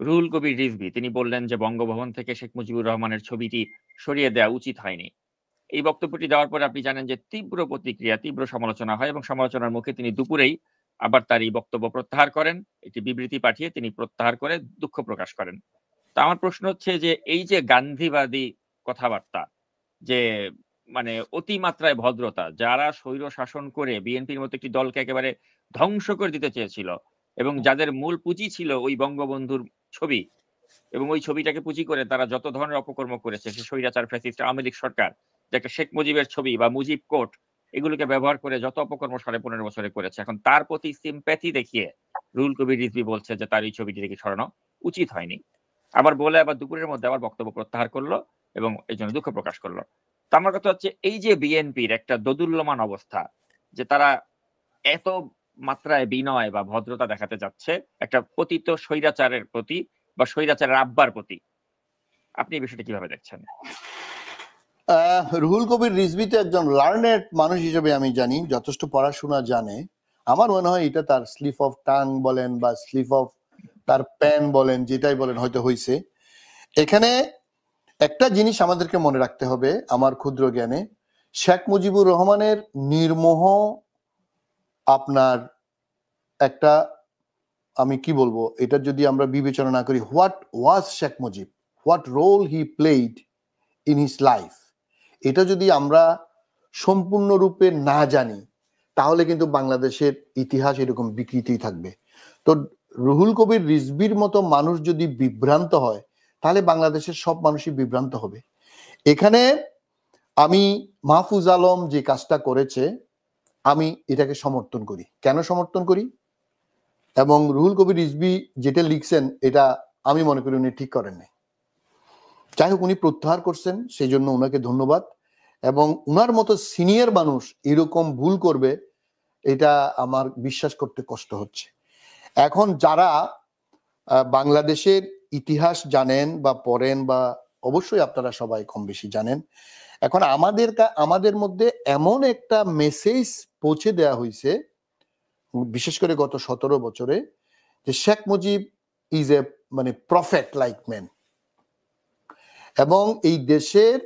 রুহুল কবির রিজভী তিনি বললেন যে বঙ্গভবন থেকে শেখ মুজিবুর রহমানের ছবিটি সরিয়ে দেওয়া উচিত হয়নি। এই বক্তব্যটি দেওয়ার পরে আপনি জানেন যে তীব্র প্রতিক্রিয়া, তীব্র সমালোচনা হয় এবং সমালোচনার মুখে তিনি দুপুরেই আবার তার এই বক্তব্য প্রত্যাহার করেন। একটি বিবৃতি পাঠিয়ে তিনি প্রত্যাহার করে দুঃখ প্রকাশ করেন। তো আমার প্রশ্ন হচ্ছে যে এই যে গান্ধীবাদী কথাবার্তা, যে মানে অতিমাত্রায় ভদ্রতা, যারা স্বৈর শাসন করে বিএনপির মতো একটি দলকে একেবারে ধ্বংস করে দিতে চেয়েছিল এবং যাদের মূল পুঁজি ছিল ওই বঙ্গবন্ধুর ছবি এবং ওই ছবিটাকে পুঁজি করে তারা যত ধরনের অপকর্ম করেছে, সে স্বৈরাচার ফ্যাসিস্ট আওয়ামী লীগ সরকার, যে একটা শেখ মুজিবের ছবি বা মুজিব কোট এগুলোকে ব্যবহার করে যত অপকর্ম 15.5 বছরে করেছে, এখন তার প্রতি সিম্প্যাথি দেখিয়ে রুহুল কবির রিজভী বলছে যে তার এই ছবিটি থেকে সরানো উচিত হয়নি। আবার বলে আবার দুপুরের মধ্যে আবার বক্তব্য প্রত্যাহার করলো এবং এই জন্য দুঃখ প্রকাশ করলো। তো আমার কথা হচ্ছে এই যে বিএনপির একটা দোদুল্যমান অবস্থা, যে তারা এত মাত্রায় বিনয় বা ভদ্রতা দেখাতে যাচ্ছে একটা পতিত স্বৈরাচারের প্রতি বা স্বৈরাচারের আব্বার প্রতি, আপনি এই বিষয়টা কিভাবে দেখছেন? রুহুল কবির রিজভী তো একজন লার্নেড মানুষ হিসেবে আমি জানি, যথেষ্ট পড়াশোনা জানে। আমার মনে হয় এটা তার স্লিপ অফ টাং বলেন বা স্লিপ অফ তার প্যান বলেন, যেটাই বলেন হয়তো হয়েছে। এখানে একটা জিনিস আমাদেরকে মনে রাখতে হবে আমার ক্ষুদ্র জ্ঞানে, শেখ মুজিবুর রহমানের নির্মোহ আপনার একটা, আমি কি বলবো, এটা যদি আমরা বিবেচনা না করি, what was Sheikh Mujib, what role he played in his life, এটা যদি আমরা সম্পূর্ণরূপে না জানি তাহলে কিন্তু বাংলাদেশের ইতিহাস এরকম বিকৃতিই থাকবে। তো রুহুল কবির রিজভীর মতো মানুষ যদি বিভ্রান্ত হয় তাহলে বাংলাদেশের সব মানুষই বিভ্রান্ত হবে। এখানে আমি মাহফুজ আলম যে কাজটা করেছে আমি এটাকে সমর্থন করি। কেন সমর্থন করি? এবং রুহুল কবির রিজভী যেটা লিখছেন এটা আমি মনে করি উনি ঠিক করেন নাই। যাই হোক, উনি প্রত্যাহার করছেন, সেই জন্য ওনাকে ধন্যবাদ। এবং উনার মতো সিনিয়র মানুষ এরকম ভুল করবে এটা আমার বিশ্বাস করতে কষ্ট হচ্ছে। এখন যারা বাংলাদেশের ইতিহাস জানেন বা পড়েন, বা অবশ্যই আপনারা সবাই কম বেশি জানেন, এখন আমাদের মধ্যে এমন একটা মেসেজ পৌঁছে দেওয়া হয়েছে, বিশেষ করে গত 17 বছরে, যে শেখ মুজিব ইজ এ মানে প্রফেট লাইক ম্যান, এবং এই দেশের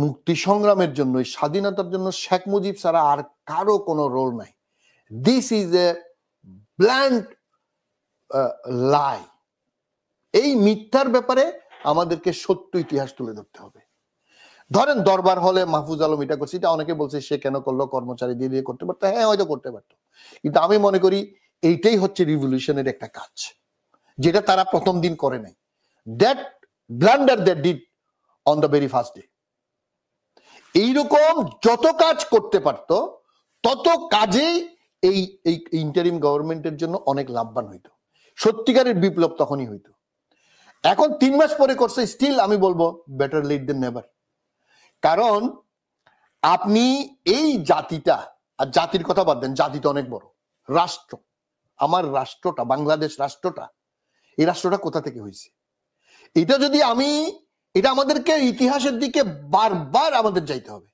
মুক্তি সংগ্রামের জন্য, স্বাধীনতার জন্য শেখ মুজিব ছাড়া আর কারো কোনো রোল নাই। দিস ইজ এ ব্ল্যান্ড লাই। এই মিথ্যার ব্যাপারে আমাদেরকে সত্য ইতিহাস তুলে ধরতে হবে। ধরেন দরবার হলে মাহফুজ আলম এটা করছে, এটা অনেকে বলছে সে কেন করলো, কর্মচারী দিয়ে করতে পারতো, হ্যাঁ হয়তো করতে পারতো, কিন্তু আমি মনে করি এইটাই হচ্ছে রিভলিউশনের একটা কাজ, যেটা তারা প্রথম দিন করে নাই। That blunder that did on the very first day. এইরকম যত কাজ করতে পারতো তত কাজেই এই ইন্টারিম গভর্নমেন্টের জন্য অনেক লাভবান হইতো। সত্যিকারের বিপ্লব তখনই হইতো। এখন 3 মাস পরে করছে, স্টিল আমি বলবো বেটার লেট দেন নেভার। কারণ আপনি এই জাতিটা, আর জাতির কথা বাদ দেন, জাতি তো অনেক বড়, রাষ্ট্র, আমার রাষ্ট্রটা, বাংলাদেশ রাষ্ট্রটা, এই রাষ্ট্রটা কোথা থেকে হয়েছে, এটা যদি এটা আমাদেরকে ইতিহাসের দিকে বারবার আমাদের যাইতে হবে।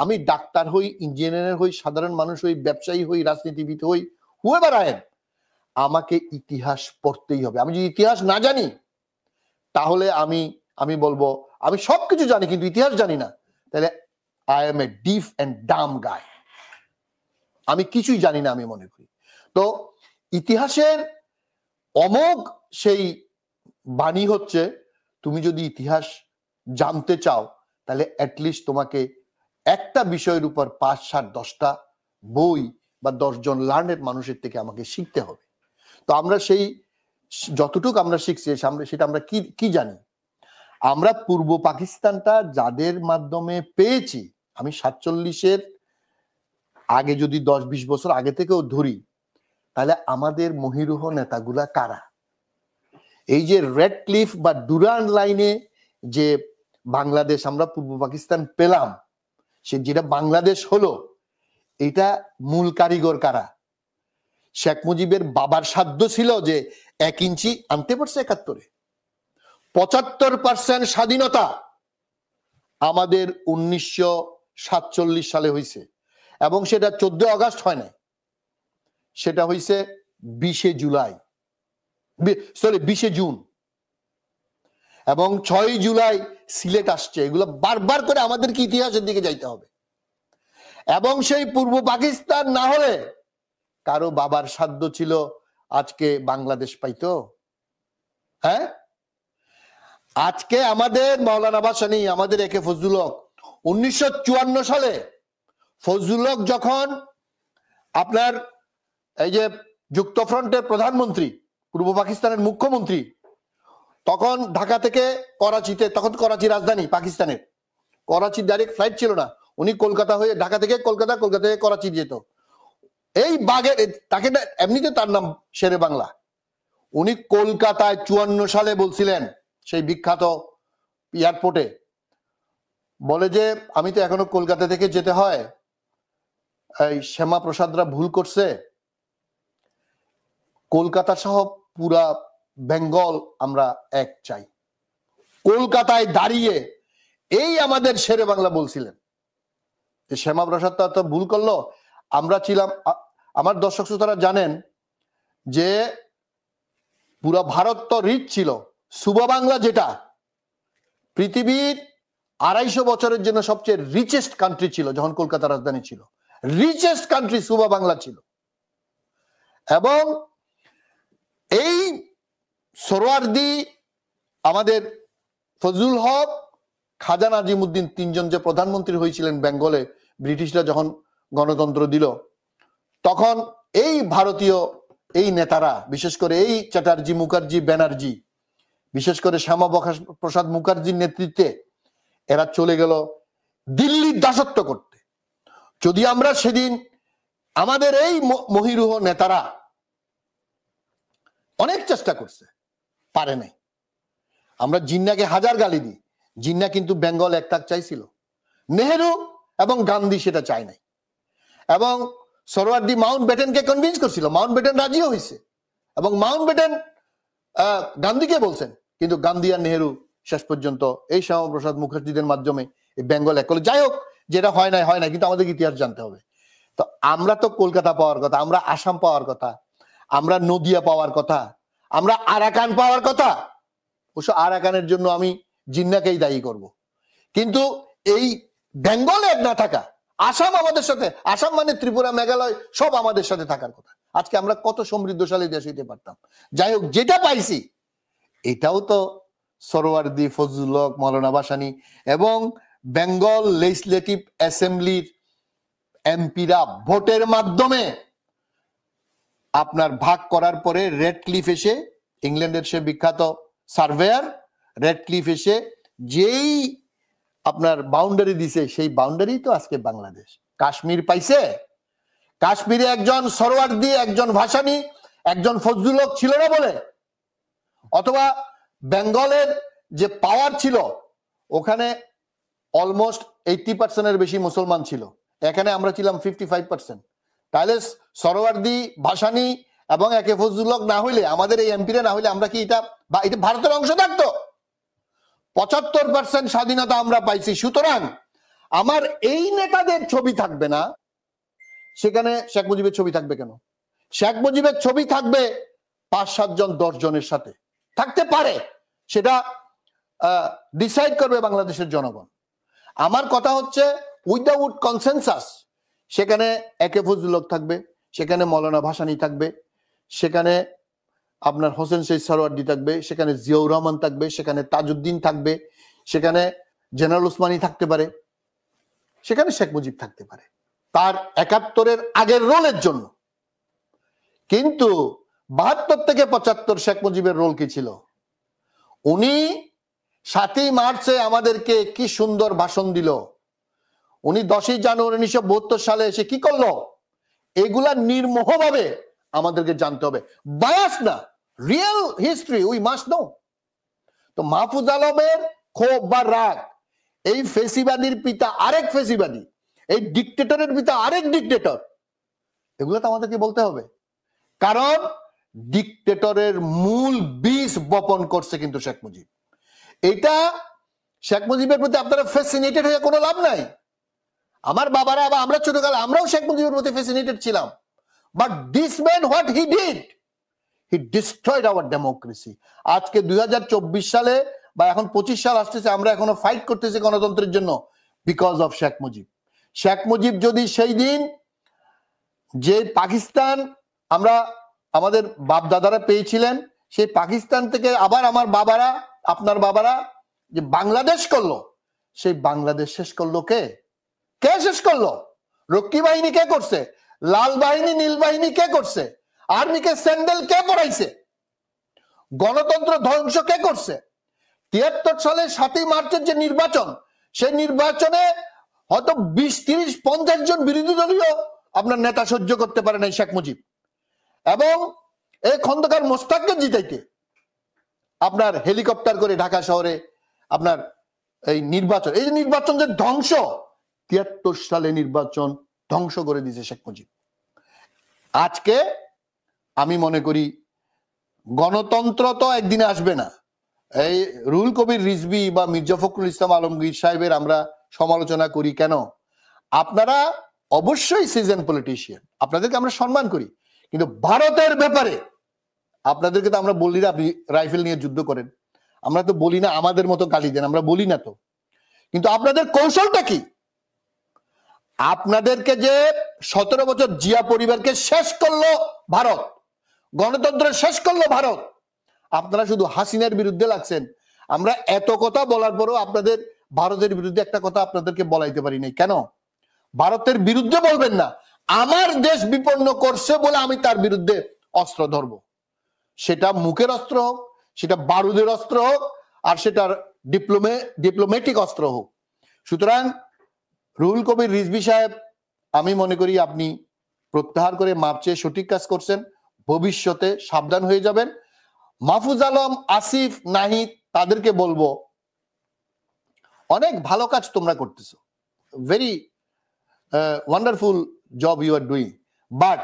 আমি ডাক্তার হই, ইঞ্জিনিয়ার হই, সাধারণ মানুষ হই, ব্যবসায়ী হই, রাজনীতিবিদ হই, হুয়েভার আই এম, আমাকে ইতিহাস পড়তেই হবে। আমি যদি ইতিহাস না জানি তাহলে আমি বলবো আমি সবকিছু জানি কিন্তু ইতিহাস জানি না, তাহলে I M A ডিফ and Dam গাই, আমি কিছুই জানি না আমি মনে করি। তো ইতিহাসের অমোঘ সেই বাণী হচ্ছে, তুমি যদি ইতিহাস জানতে চাও তাহলে অ্যাটলিস্ট তোমাকে একটা বিষয়ের উপর 5, 7, 10টা বই বা 10 জন লার্নেড মানুষের থেকে আমাকে শিখতে হবে। তো আমরা সেই যতটুকু আমরা শিখছি সেটা আমরা কি জানি? আমরা পূর্ব পাকিস্তানটা যাদের মাধ্যমে পেয়েছি, আমি 47-এর আগে যদি 10-20 বছর আগে থেকেও ধরি, তাহলে আমাদের মহিরুহ নেতাগুলা কারা? এই যে রেড ক্লিফ বা ডুরান্ড লাইনে যে বাংলাদেশ আমরা পূর্ব পাকিস্তান পেলাম, সে যেটা বাংলাদেশ হলো, এটা মূল কারিগর কারা? শেখ মুজিবের বাবার সাধ্য ছিল যে 1 ইঞ্চি আনতে পারছে 71-এ। 75% স্বাধীনতা আমাদের 1947 সালে হয়েছে, এবং সেটা 14 আগস্ট হয় না, সেটা হয়েছে 20 জুলাই। সরি 20 জুন এবং 6 জুলাই সিলেট আসছে। এগুলো বারবার করে আমাদেরকে ইতিহাসের দিকে যাইতে হবে। এবং সেই পূর্ব পাকিস্তান না হলে কারো বাবার সাধ্য ছিল আজকে বাংলাদেশ পাইতো? হ্যাঁ, আজকে আমাদের মাওলানা ভাসানী, আমাদের একে ফজলুল হক 1954 সালে ফজলুল হক যখন আপনার এই যে যুক্তফ্রন্টের প্রধানমন্ত্রী, পূর্ব পাকিস্তানের মুখ্যমন্ত্রী, তখন ঢাকা থেকে করাচিতে, তখন করাচি রাজধানী পাকিস্তানের, করাচি ডাইরেক্ট ফ্লাইট ছিল না, উনি কলকাতা হয়ে ঢাকা থেকে কলকাতা, কলকাতা থেকে করাচি যেত। এই বাগের তাকে এমনিতে তার নাম শেরে বাংলা। উনি কলকাতায় 54 সালে বলছিলেন সেই বিখ্যাত এয়ারপোর্টে, বলে যে আমি তো এখনো কলকাতা থেকে যেতে হয়, এই শ্যামা প্রসাদরা ভুল করছে, কলকাতা সহ পুরা বেঙ্গল আমরা এক চাই। কলকাতায় দাঁড়িয়ে এই আমাদের শেরে বাংলা বলছিলেন। শ্যামা প্রসাদ তো ভুল করলো। আমরা ছিলাম, আমার দর্শক শ্রোতারা জানেন যে পুরা ভারত তো রিচ ছিল, সুবা বাংলা যেটা পৃথিবীর 250 বছরের জন্য সবচেয়ে রিচেস্ট কান্ট্রি ছিল, যখন কলকাতা রাজধানী ছিল, রিচেস্ট কান্ট্রি সুবা বাংলা ছিল। এবং এই সোহরাওয়ার্দী, আমাদের ফজলুল হক, খাজা নাজিমুদ্দিন, তিনজন যে প্রধানমন্ত্রী হয়েছিলেন বেঙ্গলে ব্রিটিশরা যখন গণতন্ত্র দিল, তখন এই ভারতীয় এই নেতারা, বিশেষ করে এই চ্যাটার্জি, মুখার্জি, ব্যানার্জি, বিশেষ করে শ্যামা প্রসাদ মুখার্জির নেতৃত্বে এরা চলে গেল দিল্লির দাসত্ব করতে। যদি আমরা সেদিন আমাদের এই মহিরুহ নেতারা অনেক চেষ্টা করছে, পারে নাই। আমরা জিন্নাকে হাজার গালি দিই, জিন্না কিন্তু বেঙ্গল একটাক চাইছিল, নেহেরু এবং গান্ধী সেটা চায় নাই। এবং সোহরাওয়ার্দী মাউন্ট ব্যাটেনকে কনভিন্স করছিল, মাউন্ট ব্যাটেন রাজিও হয়েছে, এবং মাউন্ট ব্যাটেন গান্ধীকে বলছেন, কিন্তু গান্ধী আর নেহেরু শেষ পর্যন্ত এই শ্যামা প্রসাদ মুখার্জিদের মাধ্যমে এই বেঙ্গল এক করলো। যাই হোক, যেটা হয় নাই, কিন্তু আমাদের ইতিহাস জানতে হবে। তো আমরা তো কলকাতা পাওয়ার কথা, আমরা আসাম পাওয়ার কথা, আমরা নদিয়া পাওয়ার কথা, আমরা আরাকান পাওয়ার কথা। অবশ্য আরাকানের জন্য আমি জিন্নাকেই দায়ী করব, কিন্তু এই বেঙ্গল এক না থাকা, আসাম আমাদের সাথে, আসাম মানে ত্রিপুরা, মেঘালয় সব আমাদের সাথে থাকার কথা। আজকে আমরা কত সমৃদ্ধশালী দেশ হইতে পারতাম। যাই হোক, যেটা পাইছি এটাও তো সোহরাওয়ার্দী, ফজলুল হক, মাওলানা ভাসানী এবং বেঙ্গল লেজিসলেটিভ অ্যাসেম্বলির এমপিরা ভোটের মাধ্যমে আপনার ভাগ করার পরে রেডক্লিফ এসে, ইংল্যান্ডের সে বিখ্যাত সার্ভেয়ার রেডক্লিফ এসে যেই আপনার বাউন্ডারি দিছে, সেই বাউন্ডারি তো আজকে বাংলাদেশ। কাশ্মীর পাইছে, কাশ্মীরে একজন সোহরাওয়ার্দী, একজন ভাসানী, একজন ফজলুল হক ছিল না বলে, অথবা বেঙ্গলের যে পাওয়ার ছিল ওখানে অলমোস্ট 80% বেশি মুসলমান ছিল, এখানে আমরা ছিলাম 55%। তাহলে সোহরাওয়ার্দী, ভাসানী এবং একে ফজলুল হক না হইলে, আমাদের এই এমপিরা না হইলে আমরা কি এটা ভারতের অংশ থাকতো? 75% স্বাধীনতা আমরা পাইছি। সুতরাং আমার এই নেতাদের ছবি থাকবে না, সেখানে শেখ মুজিবের ছবি থাকবে কেন? শেখ মুজিবের ছবি থাকবে 5-7 জন 10 জনের সাথে, থাকতে পারে, সেটা ডিসাইড করবে বাংলাদেশের জনগণ। আমার কথা হচ্ছে উইদাউট কনসেনসাস সেখানে একে ফজলুল হক থাকবে, সেখানে মাওলানা ভাসানী থাকবে, সেখানে আপনার হোসেন শহীদ সোহরাওয়ার্দী থাকবে, সেখানে জিয়াউর রহমান থাকবে, সেখানে তাজউদ্দিন থাকবে, সেখানে জেনারেল ওসমানী থাকতে পারে, সেখানে শেখ মুজিব থাকতে পারে তার 71-এর আগের রোলের জন্য। কিন্তু 72 থেকে 75 শেখ মুজিবের রোল কি ছিল? উনি 7ই মার্চে আমাদেরকে কি সুন্দর ভাষণ দিল। উনি 10ই জানুয়ারি 1972 সালে এসে কি করলো, এগুলা নির্মোহভাবে আমাদেরকে জানতে হবে, বায়াস না, real history we must know. তো মাহফুজ আলমের ক্ষোভ বা রাগ, এই ফেসিবাদীর পিতা আরেক ফেসিবাদী, এই ডিক্টেটরের পিতা আরেক ডিক্টেটর, এগুলো তো আমাদেরকে বলতে হবে। কারণ ডিক্টেটরের মূল বীজ বপন করছে কিন্তু শেখ মুজিব। এটা শেখ মুজিবের প্রতি আপনারা ফ্যাসিনেটেড হয়ে কোনো লাভ নাই। আমার বাবারা বা আমরা ছোটকালে আমরাও শেখ মুজিবের প্রতি ফ্যাসিনেটেড ছিলাম, but this man what he did, he destroyed hour democracy. আজকে 2024 সালে বা এখন 25 সাল আসতেছে, আমরা এখনো ফাইট করতেছি গণতন্ত্রের জন্য বিকজ অফ শেখ মুজিব। শেখ মুজিব যদি সেই দিন যে পাকিস্তান আমরা আমাদের বাপ দাদারা পেয়েছিলেন, সেই পাকিস্তান থেকে আবার আমার বাবারা আপনার বাবারা যে বাংলাদেশ করলো, সেই বাংলাদেশ শেষ করলো কে? কে শেষ করলো? রক্ষী বাহিনী কে করছে? লাল বাহিনী নীল বাহিনী কে করছে? আর্মিকে স্যান্ডেল কে পরাইছে? গণতন্ত্র ধ্বংস কে করছে? 73 সালে 7ই মার্চের যে নির্বাচন, সেই নির্বাচনে হয়তো 20, 30, 50 জন বিরোধী দলীয় আপনার নেতা সহ্য করতে পারে নাই শেখ মুজিব। এবং এই খন্দকার মোস্তাককে জিতাইতে আপনার হেলিকপ্টার করে ঢাকা শহরে আপনার এই নির্বাচন, এই যে নির্বাচন যে ধ্বংস, 73 সালে নির্বাচন ধ্বংস করে দিয়েছে শেখ মুজিব। আজকে আমি মনে করি গণতন্ত্র তো একদিনে আসবে না। এই রুহুল কবির রিজভী বা মির্জা ফখরুল ইসলাম আলমগীর সাহেবের আমরা সমালোচনা করি কেন? আপনারা অবশ্যই সিজন পলিটিশিয়ান, আপনাদেরকে আমরা সম্মান করি, কিন্তু ভারতের ব্যাপারে আপনাদেরকে তো আমরা বলি না আপনি রাইফেল নিয়ে যুদ্ধ করেন, আমরা তো বলি না আমাদের মতো গালি দেন, আমরা বলি না তো। কিন্তু আপনাদের কৌশলটা কি? আপনাদেরকে যে 17 বছর জিয়া পরিবারকে শেষ করলো ভারত, গণতন্ত্র শেষ করলো ভারত, আপনারা শুধু হাসিনার বিরুদ্ধে লাগছেন। আমরা এত কথা বলার পরও আপনাদের ভারতের বিরুদ্ধে একটা কথা আপনাদেরকে বলাইতে পারি নাই কেন? ভারতের বিরুদ্ধে বলবেন না, আমার দেশ বিপন্ন করছে বলে আমি তার বিরুদ্ধে অস্ত্র ধরব। সেটা মুখের অস্ত্র হোক, সেটা বারুদের অস্ত্র হোক, আর সেটার ডিপ্লোম্যাটিক অস্ত্র হোক। সুতরাং রুহুল কবির রিজভী সাহেব, আমি মনে করি আপনি প্রত্যাহার করে মাপ চেয়ে সঠিক কাজ করছেন। ভবিষ্যতে সাবধান হয়ে যাবেন। মাহফুজ আলম, আসিফ, নাহিদ, তাদেরকে বলবো অনেক ভালো কাজ তোমরা করতেছো, very wonderful job you are doing, but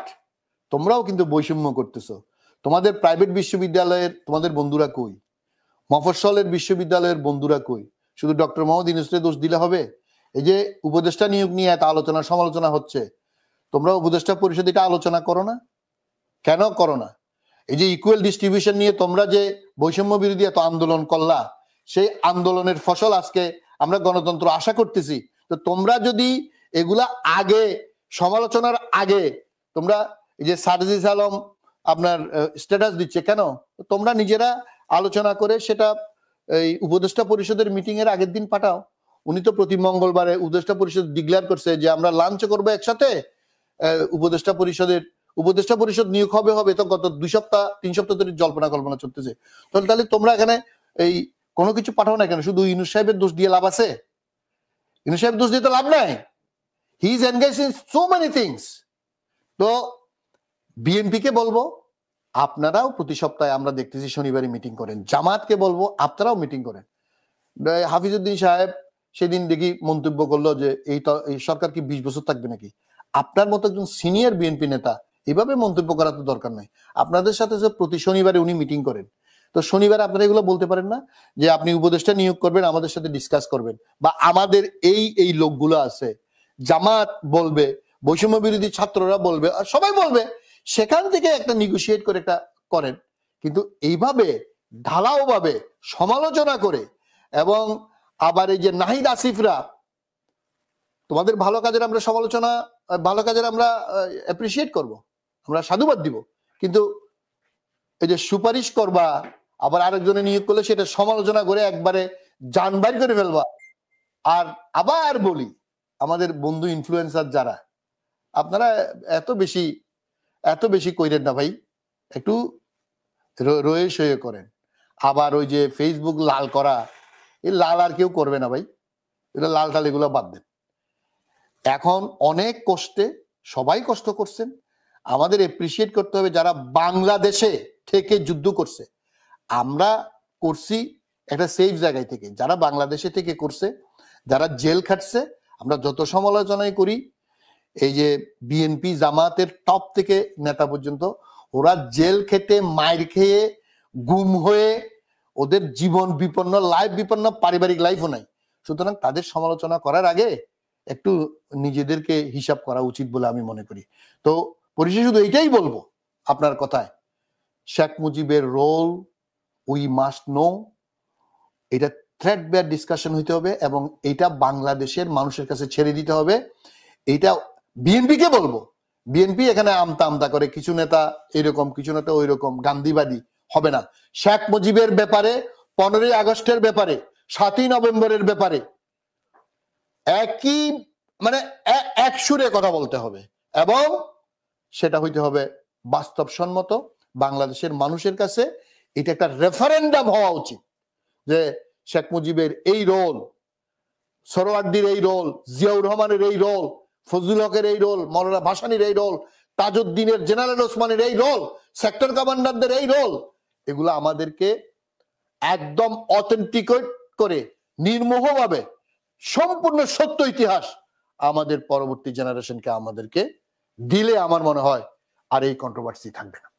তোমরাও কিন্তু বৈষম্য করতেছো। তোমাদের প্রাইভেট বিশ্ববিদ্যালয়ের তোমাদের বন্ধুরা কই? মফস্বলের বিশ্ববিদ্যালয়ের বন্ধুরা কই? শুধু ডক্টর মোহাম্মদ ইউনূসকে দোষ দিলে হবে? এই যে উপদেষ্টা নিয়োগ নিয়ে এত আলোচনা সমালোচনা হচ্ছে, তোমরা উপদেষ্টা পরিষদ এটা আলোচনা করো না? কেন করো না? এই যে ইকুয়াল ডিস্ট্রিবিউশন নিয়ে তোমরা যে বৈষম্য বিরোধী এত আন্দোলন করলা, সেই আন্দোলনের ফসল আজকে আমরা গণতন্ত্র আশা করতেছি। তো তোমরা যদি এগুলা আগে সমালোচনার আগে তোমরা এই যে সারজিস আলম আপনার স্ট্যাটাস দিচ্ছে কেন? তোমরা নিজেরা আলোচনা করে সেটা এই উপদেষ্টা পরিষদের মিটিং এর আগের দিন পাঠাও। উনি তো প্রতি মঙ্গলবারে উপদেষ্টা পরিষদ ডিক্লেয়ার করছে যে আমরা লাঞ্চ করবো একসাথে। উপদেষ্টা পরিষদ নিয়োগ হবে তো গত 2 সপ্তাহ 3 সপ্তাহ ধরে জল্পনা কল্পনা চলতেছে। তাহলে তোমরা এখানে এই কোনো কিছু পাঠাও না কেন? শুধু ইউনূস সাহেবের দোষ দিয়ে লাভ আছে? ইউনূস সাহেব দোষ দিয়ে তো লাভ নাই। He is engaged in so many things. তো বিএনপি কে বলবো আপনারাও প্রতি সপ্তাহে আমরা দেখতেছি শনিবারে মিটিং করেন। জামাতকে বলবো আপনারাও মিটিং করেন। হাফিজউদ্দিন সাহেব সেদিন দেখি মন্তব্য করলো যে এই সরকার কি 20 বছর থাকবে নাকি? আপনার মতো একজন সিনিয়র বিএনপি নেতা এভাবে মন্তব্য করা তো দরকার নাই। আপনাদের সাথে যে প্রতি শনিবারে উনি মিটিং করেন, তো শনিবারে আপনারা এগুলো বলতে পারেন না যে আপনি উপদেষ্টা নিয়োগ করবেন, আমাদের সাথে ডিসকাস করবেন, বা আমাদের এই লোকগুলো আছে, জামাত বলবে, বৈষম্য বিরোধী ছাত্ররা বলবে, আর সবাই বলবে, সেখান থেকে একটা নেগোশিয়েট করে একটা করেন। কিন্তু এইভাবে ঢালাও ভাবে সমালোচনা করে, এবং আবার এই যে নাহিদ আসিফরা, তোমাদের ভালো কাজের আমরা সমালোচনা, ভালো কাজের আমরা অ্যাপ্রিসিয়েট করব, আমরা সাধুবাদ দিব, কিন্তু এই যে সুপারিশ করবা আবার আরেকজনে নিয়োগ করলে সেটা সমালোচনা করে একবারে জান বাইর করে ফেলবা। আর আবার বলি, আমাদের বন্ধু ইনফ্লুয়েন্সার যারা, আপনারা এত বেশি কইরেন না ভাই, একটু রয়ে সয়ে করেন। আবার ওই যে ফেসবুক লাল করা, এই লাল আর কেউ করবে না ভাই, এটা লাল টাল এগুলো বাদ দেন। এখন অনেক কষ্টে সবাই কষ্ট করছেন, আমাদের এপ্রিসিয়েট করতে হবে যারা বাংলাদেশে থেকে যুদ্ধ করছে। আমরা করছি একটা সেফ জায়গায় থেকে, যারা বাংলাদেশে থেকে করছে, যারা জেল খাটছে, আমরা যত সমালোচনাই করি, এই যে বিএনপি জামাতের টপ থেকে নেতা পর্যন্ত, ওরা জেল খেটে মাইর খেয়ে গুম হয়ে ওদের জীবন বিপন্ন, লাইফ বিপন্ন, পারিবারিক লাইফও নাই। সুতরাং তাদের সমালোচনা করার আগে একটু নিজেদেরকে হিসাব করা উচিত বলে আমি মনে করি। তো পরিশেষে শুধু এইটাই বলবো আপনার কথায়, শেখ মুজিবের রোল উই মাস্ট নো, এটা থ্রেড বেয়ার ডিসকাশন হইতে হবে এবং এটা বাংলাদেশের মানুষের কাছে ছেড়ে দিতে হবে। এটা বিএনপিকে বলবো, বিএনপি এখানে আমতা আমতা করে, কিছু নেতা এরকম কিছু নেতা ওই রকম, গান্ধীবাদী হবে না। শেখ মুজিবের ব্যাপারে, 15ই আগস্টের ব্যাপারে, 7ই নভেম্বরের ব্যাপারে একই মানে এক সুরে কথা বলতে হবে এবং সেটা হইতে হবে বাস্তবসম্মত। বাংলাদেশের মানুষের কাছে এটা একটা রেফারেন্ডাম হওয়া উচিত যে শেখ মুজিবের এই রোল, সরোয়ার্দির এই রোল, জিয়াউর রহমানের এই রোল, ফজলুল হকের এই রোল, মৌলানা ভাসানীর এই রোল, তাজউদ্দিনের, জেনারেল ওসমানের এই রোল, সেক্টর কমান্ডারদের এই রোল, এগুলো আমাদেরকে একদম অথেন্টিকেট করে নির্মোহভাবে সম্পূর্ণ সত্য ইতিহাস আমাদের পরবর্তী জেনারেশনকে আমাদেরকে দিলে আমার মনে হয় আর এই কন্ট্রোভার্সি থাকবে না।